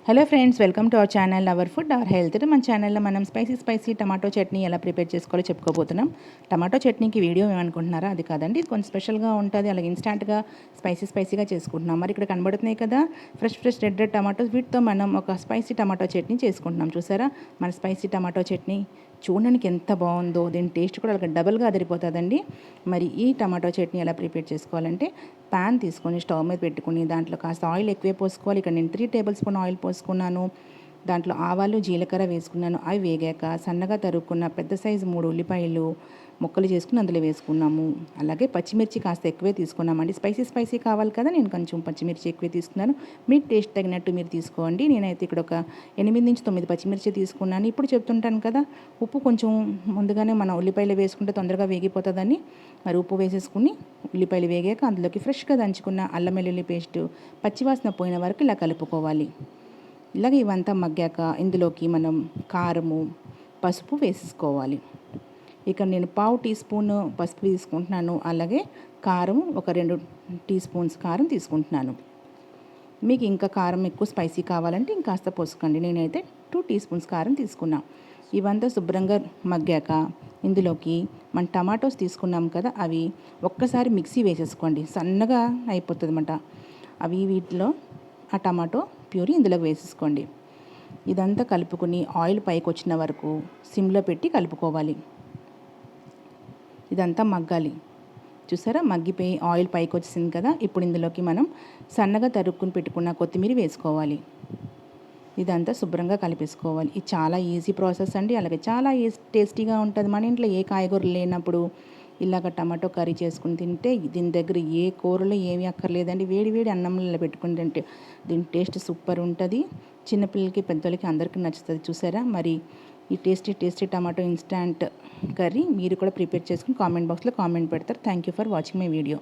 Hello friends, welcome to our channel our food our health. మన ఛానల్లో మనం spicy tomato chutney ఎలా ప్రిపేర్ చేసుకోవాలో చెప్పుకోబోతున్నాం. టమాటో చట్నీకి వీడియో ఏమనుకుంటున్నారా? అది కాదండి, ఇది కొంచెం స్పెషల్గా ఉంటుంది. అలాగే ఇన్స్టాంట్గా స్పైసీగా చేసుకుంటున్నాం. మరి ఇక్కడ కనబడుతున్నాయి కదా ఫ్రెష్ రెడ్ టమాటోస్. వీటితో మనం ఒక స్పైసీ టమాటో చట్నీ చేసుకుంటున్నాం. చూసారా మన స్పైసీ టమాటో చట్నీ చూడడానికి ఎంత బాగుందో, దీని టేస్ట్ కూడా అలాగే డబల్గా అదిరిపోతుందండి. మరి ఈ టమాటో చట్నీ ఎలా ప్రిపేర్ చేసుకోవాలంటే, ప్యాన్ తీసుకొని స్టవ్ మీద పెట్టుకుని దాంట్లో కాస్త ఆయిల్ ఎక్కువే పోసుకోవాలి. ఇక్కడ నేను 3 టేబుల్ స్పూన్ ఆయిల్ పోసుకున్నాను. దాంట్లో ఆవాలు జీలకర్ర వేసుకున్నాను. అవి వేగాక సన్నగా తరుక్కున్న పెద్ద సైజు 3 ఉల్లిపాయలు ముక్కలు చేసుకుని అందులో వేసుకున్నాము. అలాగే పచ్చిమిర్చి కాస్త ఎక్కువే తీసుకున్నామండి. స్పైసీ కావాలి కదా, నేను కొంచెం పచ్చిమిర్చి ఎక్కువే తీసుకున్నాను. మీ టేస్ట్ తగినట్టు మీరు తీసుకోండి. నేనైతే ఇక్కడ ఒక 8 నుంచి 9 పచ్చిమిర్చి తీసుకున్నాను. ఇప్పుడు చెప్తుంటాను కదా, ఉప్పు కొంచెం ముందుగానే మనం ఉల్లిపాయలు వేసుకుంటే తొందరగా వేగిపోతుందని మరి ఉప్పు వేసేసుకుని ఉల్లిపాయలు వేగాక అందులోకి ఫ్రెష్గా దంచుకున్న అల్లం వెల్లుల్లి పేస్ట్ పచ్చివాసన పోయిన వరకు ఇలా కలుపుకోవాలి. ఇలాగ ఇవంతా మగ్గాక ఇందులోకి మనం కారము, పసుపు వేసుకోవాలి. ఇక్కడ నేను 1/2 టీ స్పూన్ పసుపు తీసుకుంటున్నాను. అలాగే కారం ఒక 2 టీ స్పూన్స్ కారం తీసుకుంటున్నాను. మీకు ఇంకా కారం ఎక్కువ స్పైసీ కావాలంటే ఇంకాస్త పోసుకోండి. నేనైతే 2 టీ స్పూన్స్ కారం తీసుకున్నా. ఇవంతా శుభ్రంగా మగ్గాక ఇందులోకి మన టమాటోస్ తీసుకున్నాం కదా, అవి ఒక్కసారి మిక్సీ వేసేసుకోండి. సన్నగా అయిపోతుంది అన్నమాట. అవి వీటిలో ఆ టమాటో ప్యూరీ ఇందులో వేసేసుకోండి. ఇదంతా కలుపుకొని ఆయిల్ పైకి వచ్చిన వరకు సిమ్లో పెట్టి కలుపుకోవాలి. ఇదంతా మగ్గాలి. చూసారా, మగ్గిపోయి ఆయిల్ పైకి వచ్చింది కదా. ఇప్పుడు ఇందులోకి మనం సన్నగా తరుక్కుని పెట్టుకున్న కొత్తిమీర వేసుకోవాలి. ఇదంతా శుభ్రంగా కలిపేసుకోవాలి. ఇది చాలా ఈజీ ప్రాసెస్ అండి. అలాగే చాలా టేస్టీగా ఉంటుంది. మన ఇంట్లో ఏ కాయగూరలు లేనప్పుడు ఇలాగ టమాటో కర్రీ చేసుకుని తింటే దీని దగ్గర ఏ కూరలో ఏమీ అక్కర్లేదండి. వేడి అన్నంలో పెట్టుకుని తింటే దీని టేస్ట్ సూపర్ ఉంటుంది. చిన్నపిల్లలకి పెద్దలకి అందరికీ నచ్చుతుంది. చూసారా, మరి ఈ టేస్టీ టమాటో ఇన్స్టాంట్ కర్రీ మీరు కూడా ప్రిపేర్ చేసుకుని కామెంట్ బాక్స్లో కామెంట్ పెడతారు. Thank you for watching my video.